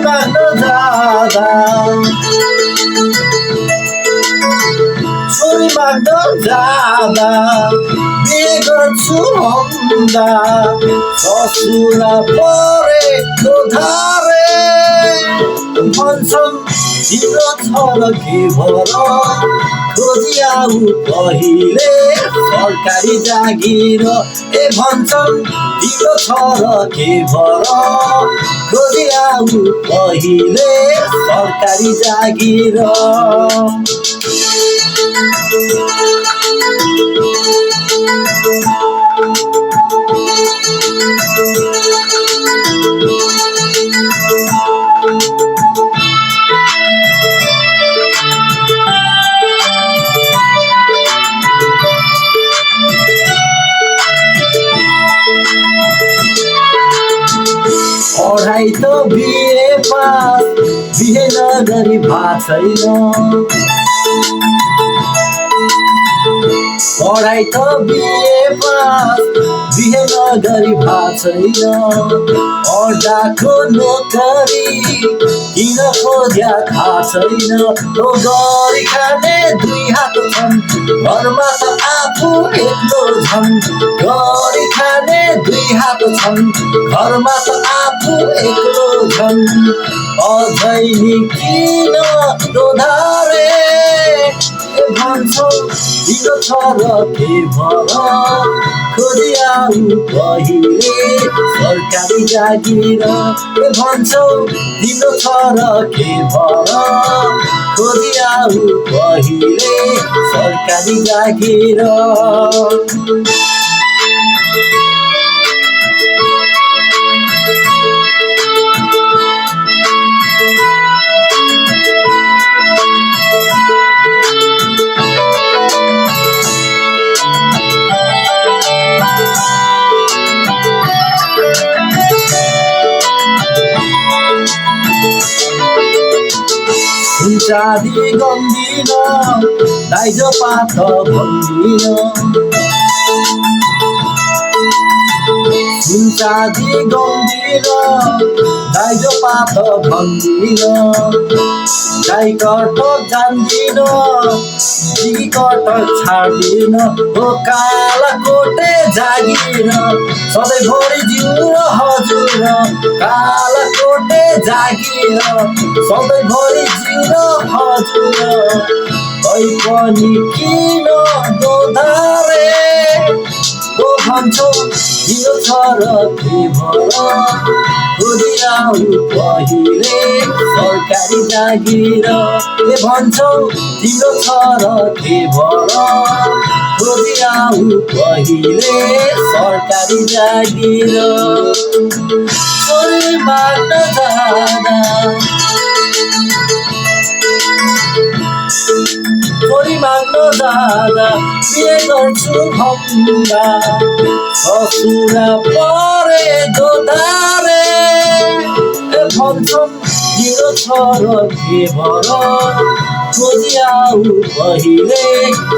माग्न जाँदा छोरी माग्न जाँदा बिहे गर्छु भन्दा ससुरा परेको धारे भन्छन् तिम्रो छ र के भर खोजी आऊ पहिले सरकारी जागिर ए भन्छन् तिम्रो छ र के भर खोजी आऊ पहिले सरकारी जागिर पढाइ त बिए पास बिहे नगरी भएको छैन पढाइ त बिए पास बिहे नगरी भएको छैन पढाको नोकरी किन खोज्या थाहा छैन हो गरी खाने दुई हात छन् घरमा त आफू एक्लो छन् गरी खाने दुई हात छन् घरमा त आफू एक्लो छन् अझै नि किन दोधारे भन्छौ तिम्रो छ र के भर खोजी आऊ पहिले सरकारी जागिर भन्छौ तिम्रो छ र के भर खोजी आऊ पहिले सरकारी जागिर चाँदी गन्दिन दाइजो पात भन्दिन चाँदी गन्दिन दाइजो पात भन्दिन गाई कटक जान्दिन दिगी कटक छाड्दिन हो काला कोटे जागिर सधैँभरि जिउ हजुर काला कोटे जागिर सधैँभरि जिउ हजुर तै पनि किन दोधारे ओ भन्छौ तिम्रो छ र के भर खोजी आऊ पहिले सरकारी जागिर ए भन्छौ तिम्रो छ र के भर खोजी आऊ पहिले सरकारी जागिर छोरी माग्न जाँदा छोरी माग्न जाँदा बिहे गर्छु भन्दा ससुरा परेको धारे भन्छन् तिम्रो छ र के भर खोजी आऊ पहिले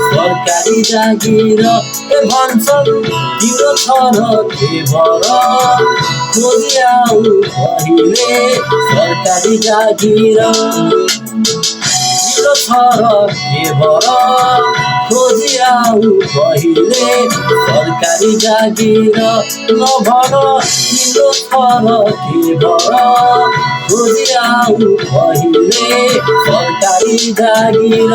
सरकारी जागिर भन्छन् तिम्रो छ र के भर खोजी आऊ पहिले सरकारी जागिर तिम्रो छ र के भर खोजी आऊ पहिले सरकारी जागिर नभन तिम्रो छ र के भर खोजी आऊ पहिले सरकारी जागिर